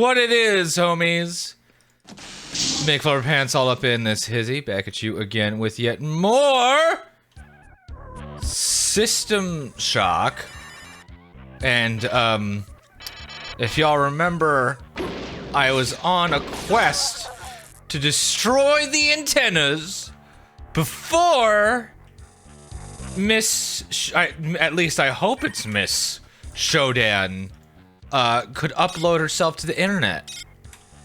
what it is, homies. Make Flower Pants all up in this hizzy. Back at you again with yet more System Shock. And, if y'all remember, I was on a quest to destroy the antennas before at least I hope it's Miss Shodan, could upload herself to the internet.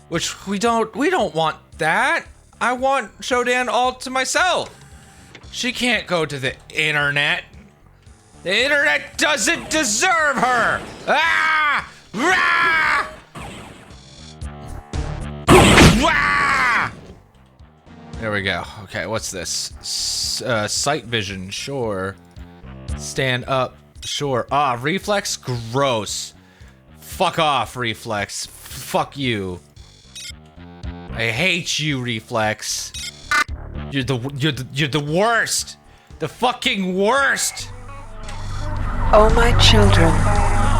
Which we don't want that. I want Shodan all to myself. She can't go to the internet. The internet doesn't deserve her! Ah! Rah! Wah! There we go. Okay, what's this? Sight vision, sure. Stand up, sure. Ah, reflex, gross. Fuck off, reflex. Fuck you. I hate you, reflex. You're the worst. The fucking worst. Oh my children,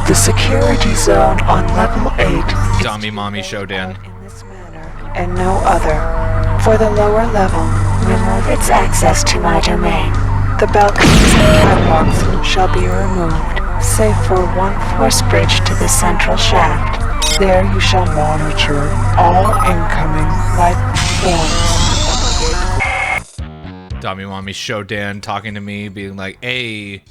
the security zone on level 8 Dummy mommy Shodan. in this manner and no other. For the lower level, remove its access to my domain. The balconies and catwalks shall be removed, save for one force bridge to the central shaft. There you shall monitor all incoming life forms. Dummy mommy Shodan talking to me, being like, hey,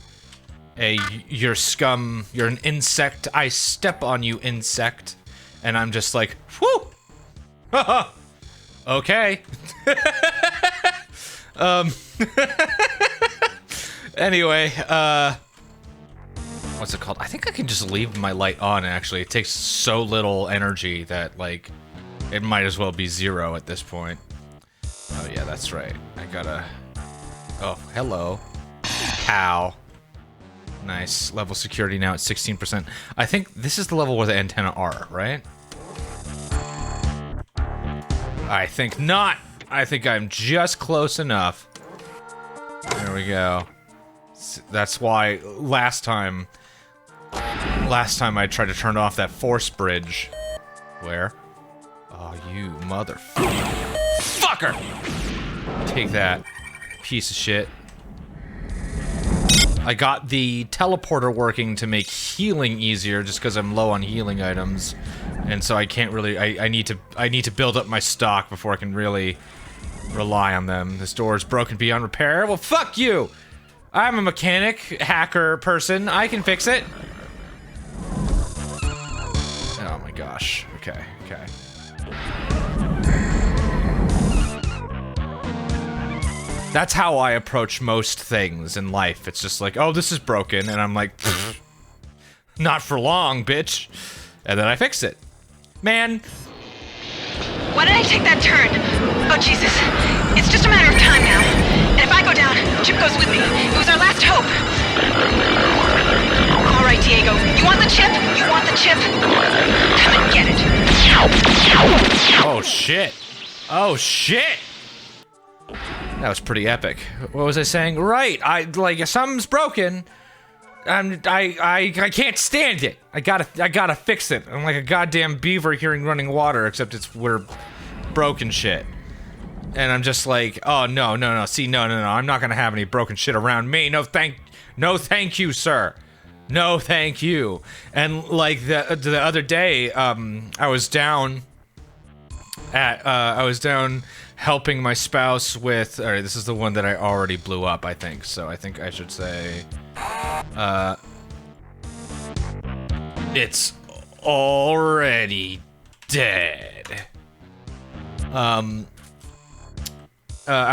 you're scum, you're an insect, I step on you, insect. And I'm just like, whew! Haha! Okay. Anyway, what's it called? I think I can just leave my light on, actually. It takes so little energy that, like, it might as well be 0 at this point. Oh yeah, that's right. I gotta... Oh, hello. How? Nice. Level security now at 16%. I think this is the level where the antenna are, right? I think not. I think I'm just close enough. There we go. That's why last time I tried to turn off that force bridge. Where? Oh, you motherfucker! Take that, piece of shit. I got the teleporter working to make healing easier, just because I'm low on healing items, and so I can't really. I need to build up my stock before I can really rely on them. This door is broken beyond repair. Well, fuck you! I'm a mechanic, hacker person. I can fix it. Oh my gosh. Okay. Okay. That's how I approach most things in life. It's just like, oh, this is broken, and I'm like, not for long, bitch. And then I fix it. Man. Why did I take that turn? Oh, Jesus. It's just a matter of time now. And if I go down, Chip goes with me. It was our last hope. All right, Diego. You want the chip? You want the chip? Come and get it. Oh, shit. Oh, shit. That was pretty epic. What was I saying? Right, like something's broken. I can't stand it. I gotta fix it. I'm like a goddamn beaver hearing running water, except we're broken shit. And I'm just like, oh no. See, no. I'm not gonna have any broken shit around me. No thank you, sir. No thank you. And like the other day, I was down helping my spouse with... Alright, this is the one that I already blew up, I think. So I think I should say... it's already dead. I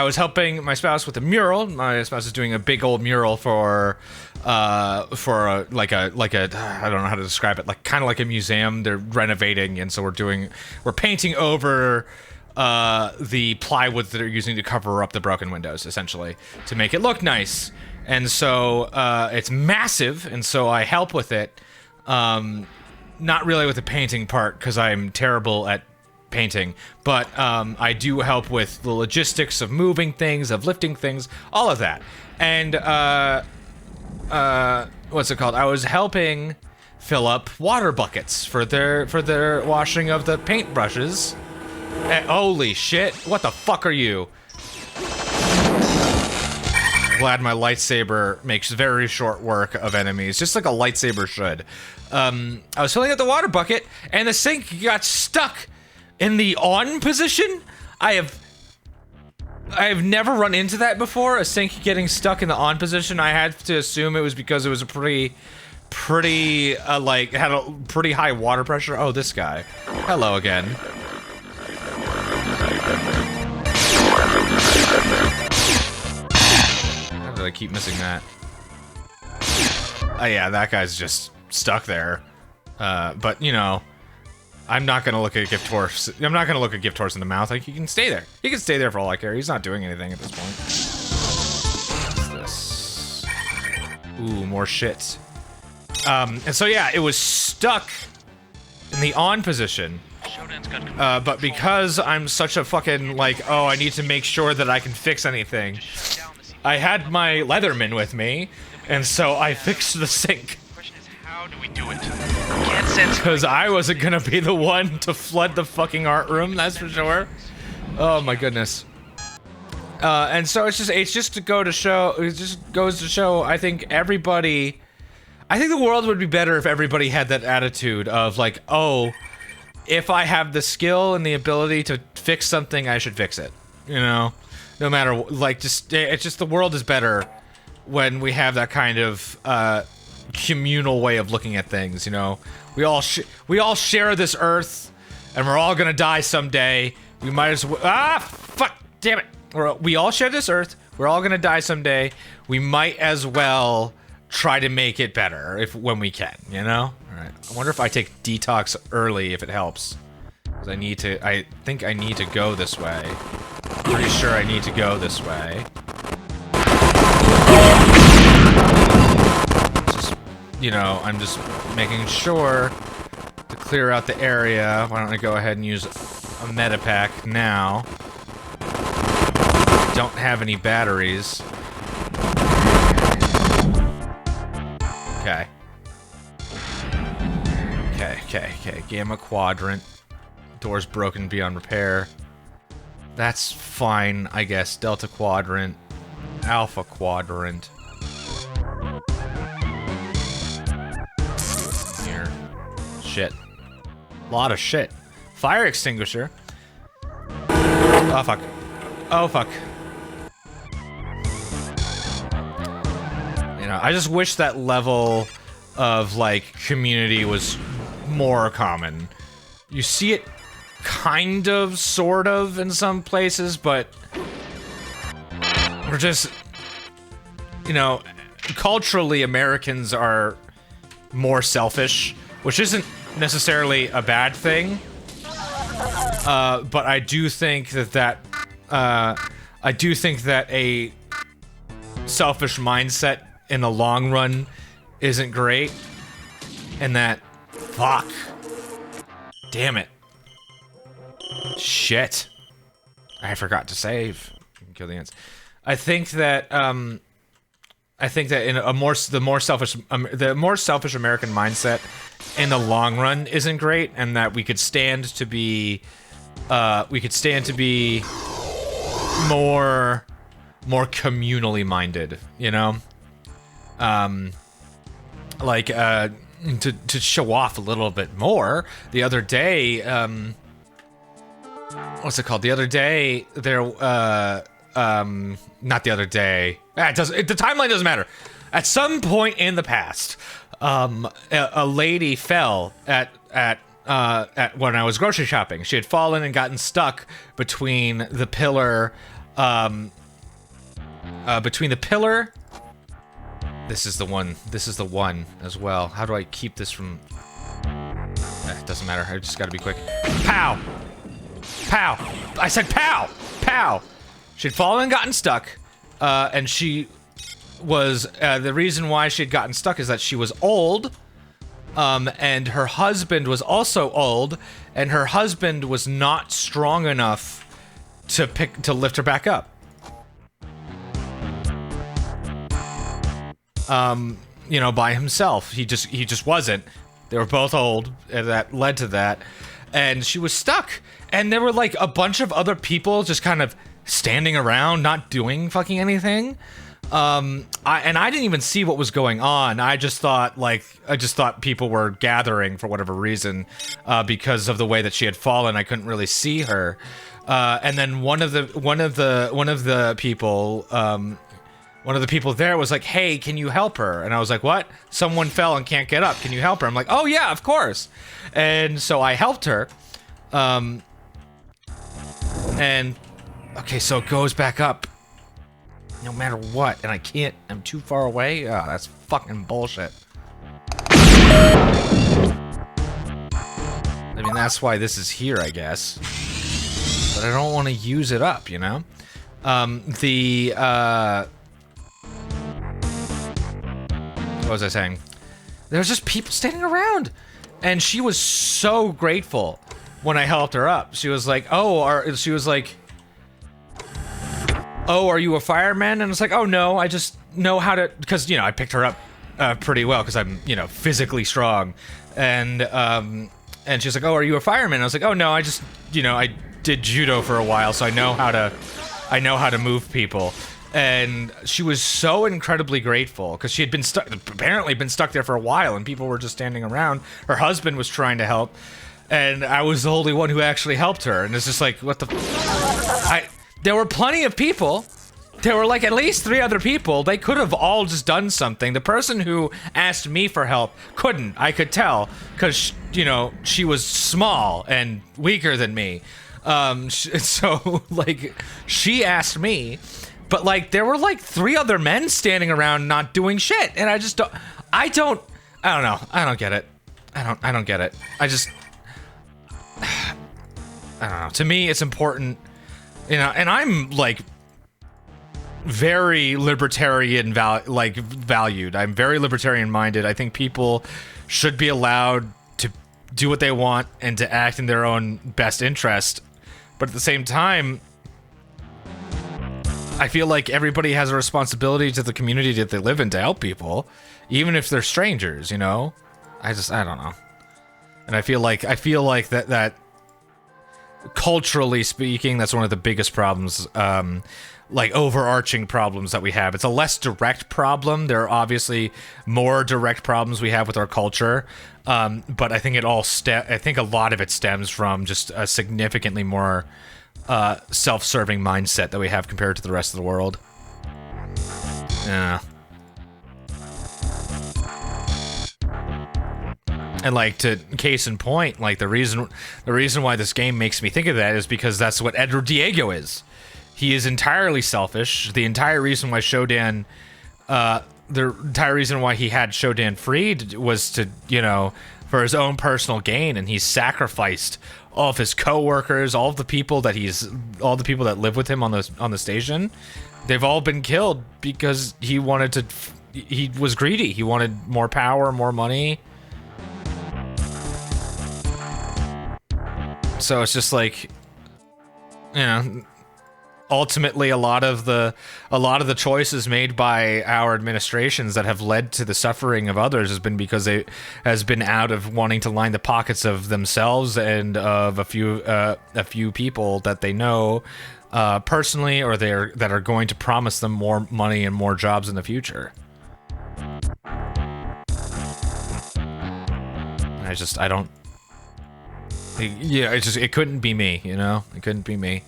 was helping my spouse with a mural. My spouse is doing a big old mural for I don't know how to describe it, like kind of like a museum. They're renovating, and so we're painting over the plywood that they're using to cover up the broken windows, essentially, to make it look nice. And so it's massive, and so I help with it. Not really with the painting part, because I'm terrible at painting, but I do help with the logistics of moving things, of lifting things, all of that. And what's it called? I was helping fill up water buckets for their washing of the paintbrushes. Holy shit! What the fuck are you? Glad my lightsaber makes very short work of enemies, just like a lightsaber should. I was filling up the water bucket, and the sink got stuck in the on position. I have never run into that before, a sink getting stuck in the on position. I had to assume it was because it was a pretty like, had a pretty high water pressure. Oh, this guy. Hello again. How did I keep missing that? Oh yeah, that guy's just stuck there. But, you know, I'm not gonna look at gift horse. I'm not gonna look at gift horse in the mouth. Like, he can stay there. He can stay there for all I care. He's not doing anything at this point. What's this? Ooh, more shit. And so yeah, it was stuck in the on position. But because I'm such a fucking, like, oh, I need to make sure that I can fix anything, I had my Leatherman with me, and so I fixed the sink. How do we do it? Because I wasn't gonna be the one to flood the fucking art room, that's for sure. Oh my goodness. And so it's just to go to show, it just goes to show, I think the world would be better if everybody had that attitude of like, oh, if I have the skill and the ability to fix something, I should fix it. You know? No matter, like, it's just the world is better when we have that kind of, communal way of looking at things, you know? We all share this earth, and we're all gonna die someday. We might as well, fuck, damn it. We all share this earth, we're all gonna die someday. We might as well try to make it better when we can, you know? Alright, I wonder if I take detox early, if it helps. Because I think I need to go this way. Pretty sure I need to go this way. Just, you know, I'm just making sure to clear out the area. Why don't I go ahead and use a medipack now? Don't have any batteries. Okay. Okay. Gamma quadrant. Door's broken beyond repair. That's fine, I guess. Delta quadrant. Alpha quadrant. Here. Shit. Lot of shit. Fire extinguisher. Oh, fuck. Oh, fuck. You know, I just wish that level of, like, community was more common. You see it kind of, sort of, in some places, but we're just, you know, culturally, Americans are more selfish, which isn't necessarily a bad thing, but I do think that a selfish mindset in the long run isn't great, and that, fuck, damn it. Shit. I forgot to save. Kill the ants. I think that in the more selfish American mindset in the long run isn't great, and that we could stand to be more communally minded, you know? To show off a little bit more, the other day, what's it called? The other day, there, not the other day. The timeline doesn't matter. At some point in the past, a lady fell at when I was grocery shopping. She had fallen and gotten stuck between the pillar, This is the one as well. How do I keep this from... it doesn't matter. I just gotta be quick. Pow! Pow! I said pow! Pow! She'd fallen and gotten stuck, and she was... the reason why she had gotten stuck is that she was old, and her husband was also old, and her husband was not strong enough to lift her back up. You know, by himself. He just wasn't. They were both old, and that led to that. And she was stuck. And there were like a bunch of other people just kind of standing around, not doing fucking anything. I didn't even see what was going on. I just thought people were gathering for whatever reason, because of the way that she had fallen. I couldn't really see her. And then one of the people there was like, "Hey, can you help her?" And I was like, "What? Someone fell and can't get up. Can you help her?" I'm like, "Oh yeah, of course." And so I helped her. And okay, so it goes back up no matter what, and I can't. I'm too far away. Oh, that's fucking bullshit. I mean, that's why this is here, I guess. But I don't want to use it up, you know? What was I saying? There's just people standing around, and she was so grateful when I helped her up. She was like, "Oh," "Oh, are you a fireman?" And it's like, "Oh no, I just know how to," because you know I picked her up pretty well because I'm physically strong, and she's like, "Oh, are you a fireman?" And I was like, "Oh no, I just I did judo for a while, so I know how to move people." And she was so incredibly grateful because she had apparently been stuck there for a while, and people were just standing around. Her husband was trying to help, and I was the only one who actually helped her. And it's just like, what the? There were plenty of people. There were like at least 3 other people. They could have all just done something. The person who asked me for help couldn't. I could tell because she was small and weaker than me. So like she asked me. But like there were like 3 other men standing around not doing shit, and I don't know. I don't get it. I don't get it. I don't know. To me, it's important, and I'm like very libertarian valued. I'm very libertarian minded. I think people should be allowed to do what they want and to act in their own best interest. But at the same time, I feel like everybody has a responsibility to the community that they live in to help people, even if they're strangers, I don't know. And I feel like that culturally speaking, that's one of the biggest problems, like overarching problems that we have. It's a less direct problem. There are obviously more direct problems we have with our culture. But I think I think a lot of it stems from just a significantly more self-serving mindset that we have compared to the rest of the world. Yeah. And like, to case in point, like the reason why this game makes me think of that is because that's what Edward Diego is. He is entirely selfish. The entire reason why Shodan, the entire reason why he had Shodan freed was to, for his own personal gain, and he's sacrificed all of his co-workers, all the people that live with him on the station. They've all been killed because he was greedy. He wanted more power, more money. So it's just like, ultimately a lot of the choices made by our administrations that have led to the suffering of others has been because they has been out of wanting to line the pockets of themselves and of a few people that they know personally, or that are going to promise them more money and more jobs in the future. I don't. Yeah, it couldn't be me, It couldn't be me.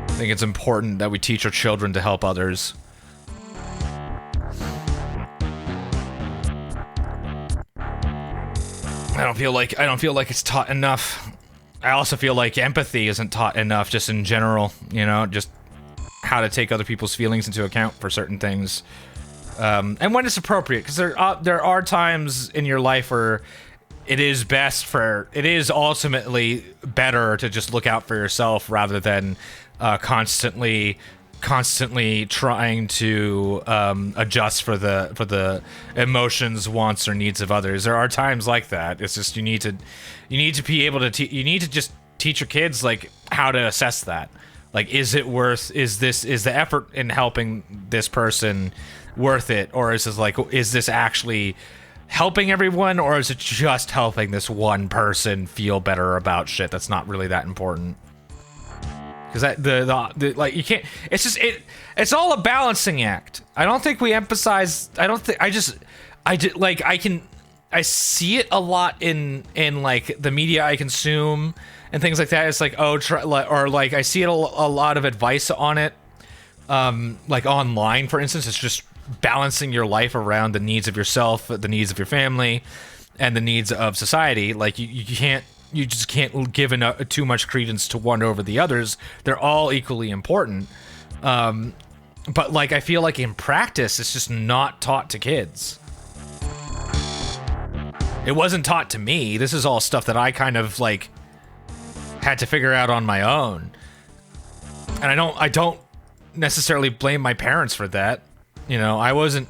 I think it's important that we teach our children to help others. I don't feel like it's taught enough. I also feel like empathy isn't taught enough, just in general, just how to take other people's feelings into account for certain things. And when it's appropriate, because there are times in your life where it is ultimately better to just look out for yourself rather than constantly constantly trying to adjust for the emotions, wants, or needs of others. There are times like that. It's just you need to be able to you need to just teach your kids like how to assess that. Like, is the effort in helping this person worth it, or is this actually helping everyone, or is it just helping this one person feel better about shit that's not really that important? Because the like, you can't. It's just it's all a balancing act. I don't think we emphasize. I don't think. I see it a lot in like the media I consume and things like that. It's like, oh, I see it a lot of advice on it, like online, for instance. It's just balancing your life around the needs of yourself, the needs of your family, and the needs of society. Like you just can't give too much credence to one over the others. They're all equally important. But like, I feel like in practice, it's just not taught to kids. It wasn't taught to me. This is all stuff that I kind of like had to figure out on my own. And I don't necessarily blame my parents for that. You know, I wasn't.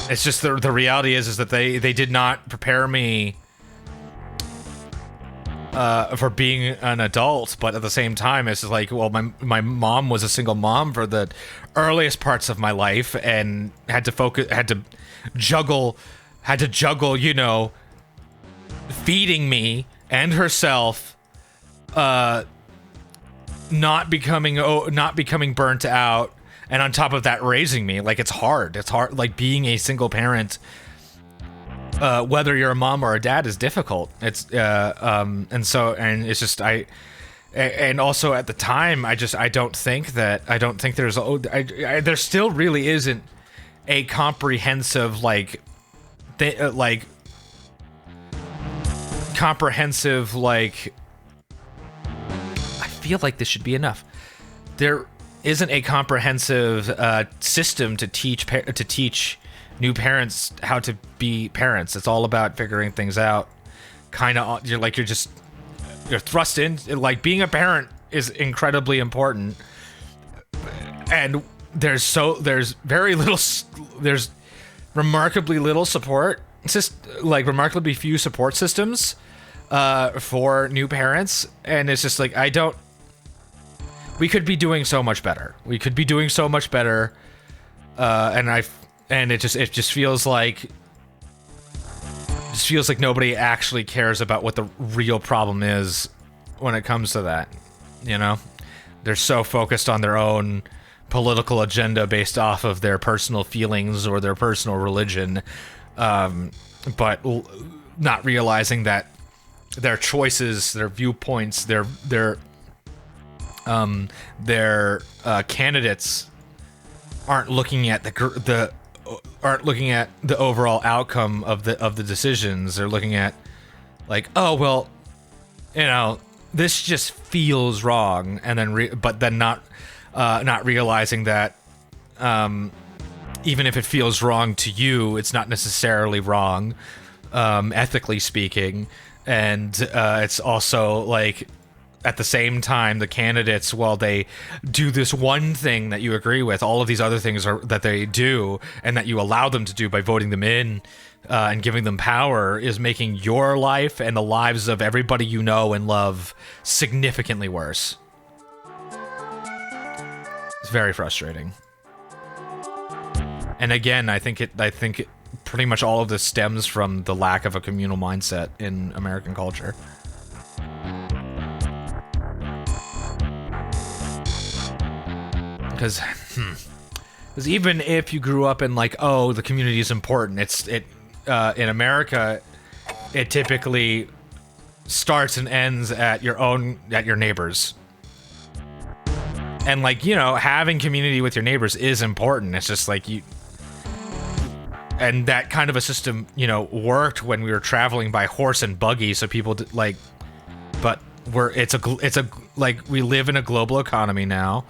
It's just the reality is that they did not prepare me for being an adult, but at the same time, it's just like, well, my mom was a single mom for the earliest parts of my life and had to juggle, you know, feeding me and herself, not becoming burnt out, and on top of that, raising me. Like, it's hard. Like, being a single parent, whether you're a mom or a dad, is difficult. It's and it's just and also at the time, I don't think there still really isn't a comprehensive I feel like this should be enough. There isn't a comprehensive system to teach new parents how to be parents. It's all about figuring things out. You're thrust in. Like, being a parent is incredibly important, and there's remarkably little support. Remarkably few support systems for new parents, and it's just like, we could be doing so much better. And it just feels like nobody actually cares about what the real problem is when it comes to that. You know, they're so focused on their own political agenda based off of their personal feelings or their personal religion, but not realizing that their choices, their viewpoints, their candidates aren't looking at the overall outcome of the decisions. They're looking at, like, oh, well, you know, this just feels wrong, and then not realizing that even if it feels wrong to you, it's not necessarily wrong, ethically speaking. And it's also like, at the same time, the candidates, while they do this one thing that you agree with, all of these other things that they do and that you allow them to do by voting them in and giving them power, is making your life and the lives of everybody you know and love significantly worse. It's very frustrating. And again, I think pretty much all of this stems from the lack of a communal mindset in American culture. Because even if you grew up in, like, oh, the community is important, in America, it typically starts and ends at your neighbors. And, like, you know, having community with your neighbors is important. It's just like and that kind of a system, you know, worked when we were traveling by horse and buggy, so people but we live in a global economy now.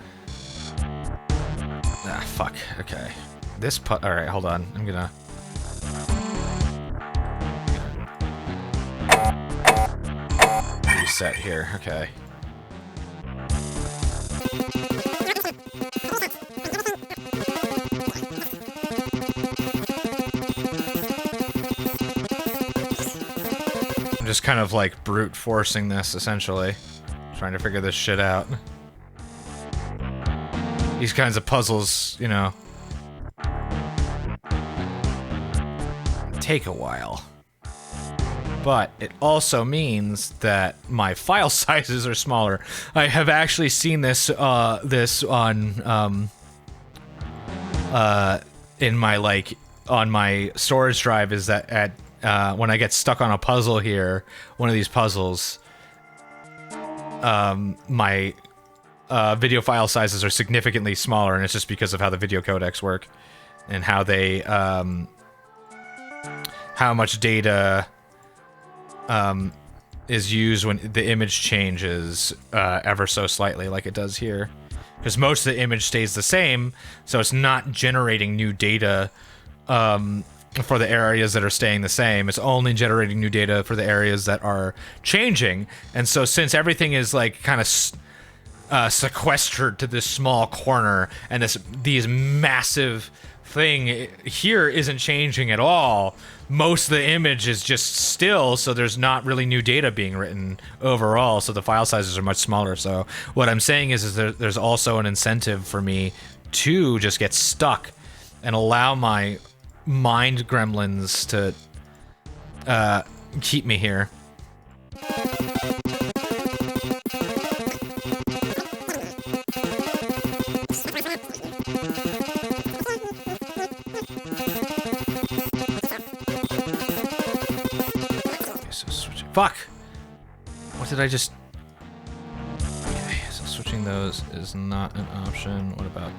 Fuck. Okay. Alright, hold on. I'm gonna... reset here. Okay. I'm just kind of like brute forcing this, essentially. Trying to figure this shit out. These kinds of puzzles, you know, take a while. But it also means that my file sizes are smaller. I have actually seen this this on in my on my storage drive, is that at when I get stuck on a puzzle here, one of these puzzles, my video file sizes are significantly smaller, and it's just because of how the video codecs work and how they how much data is used when the image changes ever so slightly, like it does here. Because most of the image stays the same, so it's not generating new data for the areas that are staying the same. It's only generating new data for the areas that are changing. And so since everything is like kind of sequestered to this small corner, and these massive thing here isn't changing at all, most of the image is just still, so there's not really new data being written overall, so the file sizes are much smaller. So what I'm saying is there's also an incentive for me to just get stuck and allow my mind gremlins to keep me here. Fuck! What did I just... Okay, so switching those is not an option. What about...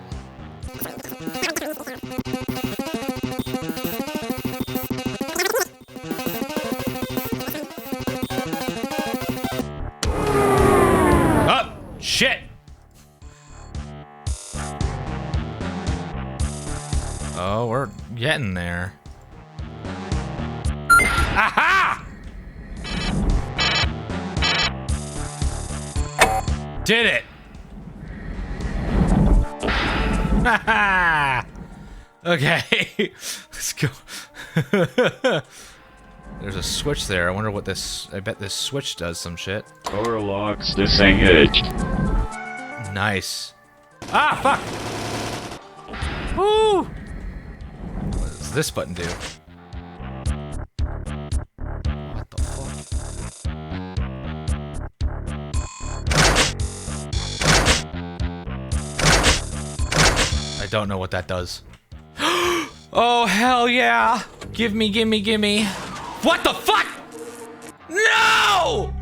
Oh! Shit! Oh, we're getting there. Aha! Did it! Haha! Okay, let's go. There's a switch there. I wonder what this... I bet this switch does some shit. Door locks disengaged. Nice. Ah, fuck! Woo! What does this button do? What the fuck? I don't know what that does. Oh, hell yeah! Gimme, gimme, gimme. What the fuck? No!